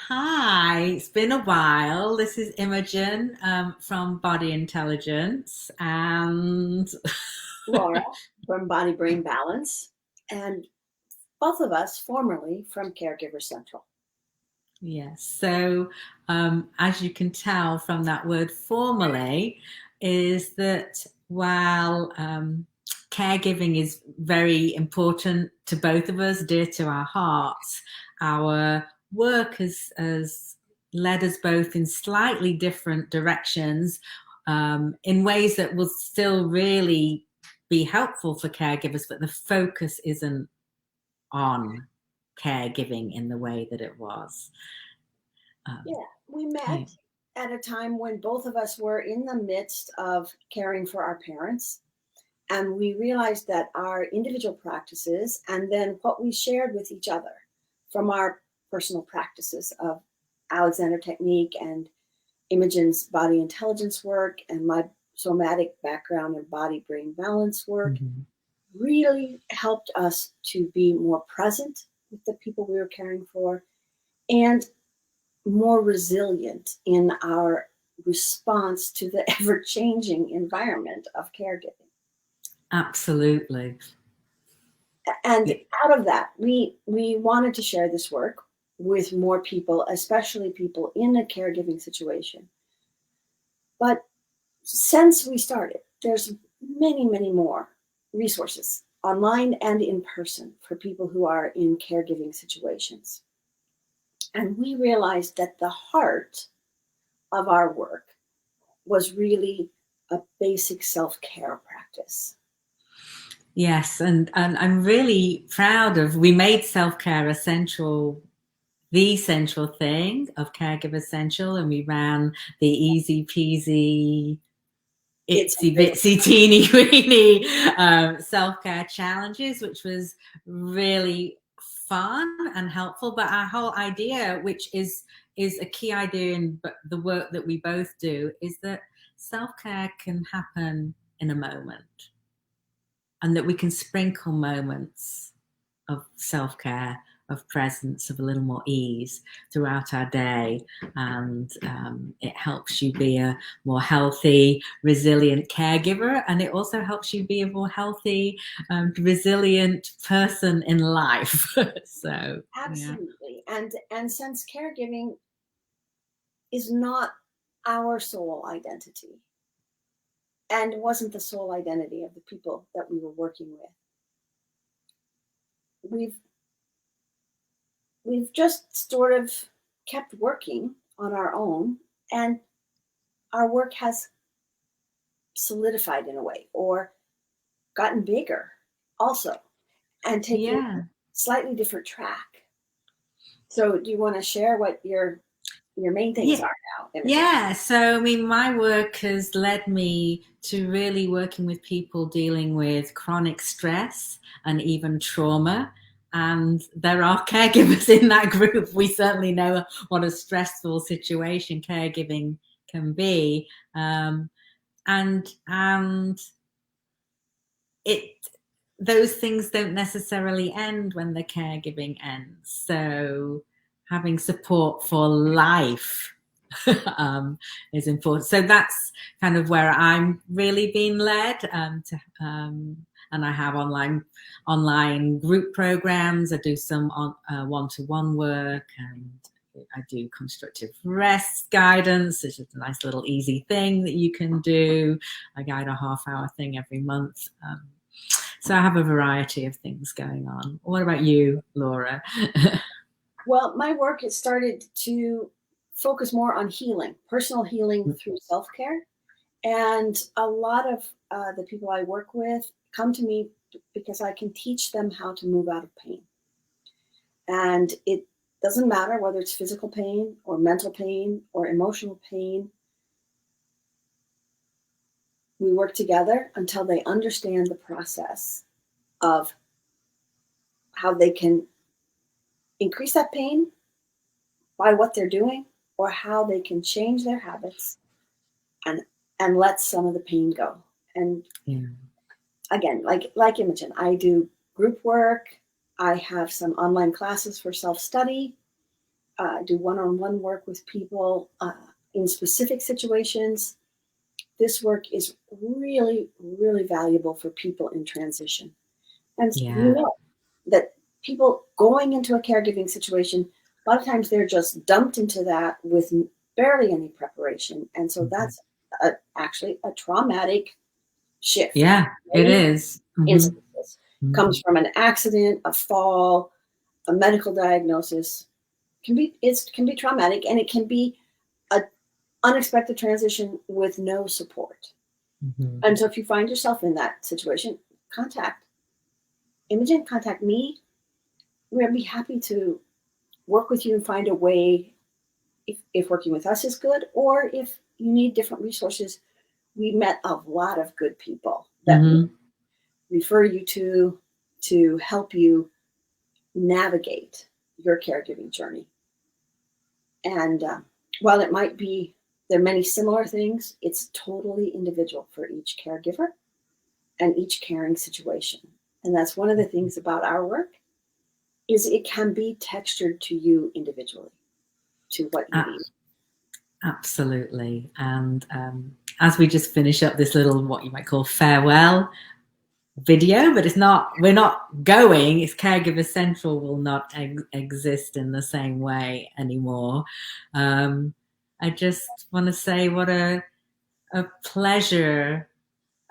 Hi, it's been a while. This is Imogen from Body Intelligence, and Laura from Body Brain Balance, and both of us formerly from Caregivers Central. yes. So, as you can tell from that word formally, is that while caregiving is very important to both of us, dear to our hearts, our work has led us both in slightly different directions, in ways that will still really be helpful for caregivers, but the focus isn't on caregiving in the way that it was. Um, Yeah, we yeah. met at a time when both of us were in the midst of caring for our parents. And we realized that our individual practices and then what we shared with each other from our personal practices of Alexander Technique and Imogen's body intelligence work and my somatic background and body brain balance work Mhm. really helped us to be more present with the people we were caring for and more resilient in our response to the ever changing environment of caregiving. Absolutely. And Yeah. out of that, we wanted to share this work with more people, especially people in a caregiving situation. But since we started, there's many more resources online and in person for people who are in caregiving situations. And we realized that the heart of our work was really a basic self-care practice. Yes, and I'm really proud of we made self-care the central thing of Caregivers Central, and we ran the easy peasy It's itsy bitsy teeny weeny self-care challenges, which was really fun and helpful. But our whole idea, which is a key idea in the work that we both do, is that self-care can happen in a moment, and that we can sprinkle moments of self-care, of presence, of a little more ease throughout our day, and it helps you be a more healthy, resilient caregiver, and it also helps you be a more healthy, resilient person in life. So yeah. absolutely. And since caregiving is not our sole identity and wasn't the sole identity of the people that we were working with, we've we've just sort of kept working on our own, and our work has solidified in a way or gotten bigger also and taken a Yeah. slightly different track. So do you want to share what your main things Yeah. are now, Imogen? Yeah, so I mean, my work has led me to really working with people dealing with chronic stress and even trauma. And there are caregivers in that group. We certainly know what a stressful situation caregiving can be. And it those things don't necessarily end when the caregiving ends. So having support for life um, is important. So that's kind of where I'm really being led and I have online group programs. I do some one-to-one work, and I do constructive rest guidance. It's just a nice little easy thing that you can do. I guide a half-hour thing every month. So I have a variety of things going on. What about you, Laura? Well, my work has started to focus more on healing, personal healing through self care. And a lot of the people I work with come to me because I can teach them how to move out of pain. And it doesn't matter whether it's physical pain or mental pain or emotional pain. We work together until they understand the process of how they can increase that pain by what they're doing or how they can change their habits and and let some of the pain go. And Yeah. again, like Imogen, I do group work. I have some online classes for self-study. do one-on-one work with people in specific situations. This work is really, really valuable for people in transition. And we know that people going into a caregiving situation, a lot of times they're just dumped into that with barely any preparation. And so that's actually a traumatic shift. Yeah, it is. Instances. Comes from an accident, a fall, a medical diagnosis. It can be traumatic, and it can be an unexpected transition with no support. And so if you find yourself in that situation, contact Imogen, contact me. We'll be happy to work with you and find a way, if working with us is good, or if you need different resources. We met a lot of good people that we refer you to help you navigate your caregiving journey. And while it might be, there are many similar things, it's totally individual for each caregiver and each caring situation. And that's one of the things about our work, is it can be textured to you individually, to what you need. Absolutely. And as we just finish up this little, what you might call farewell video, but we're not going, it's Caregivers Central will not exist in the same way anymore. I just want to say what a pleasure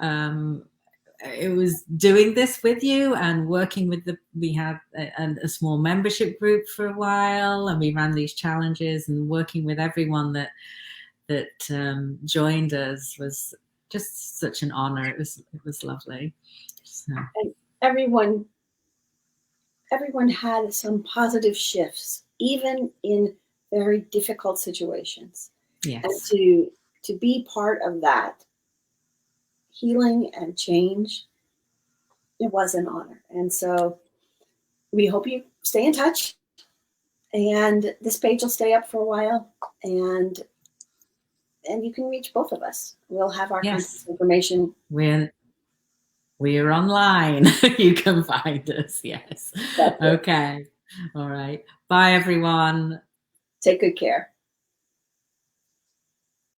it was doing this with you and working with we had a small membership group for a while, and we ran these challenges, and working with everyone that joined us was just such an honor. It was lovely. So. And everyone had some positive shifts, even in very difficult situations. Yes. And to be part of that healing and change, it was an honor. And so we hope you stay in touch, and this page will stay up for a while, and you can reach both of us. We'll have our contact information. We're online. You can find us. Yes. Okay. All right. Bye, everyone. Take good care.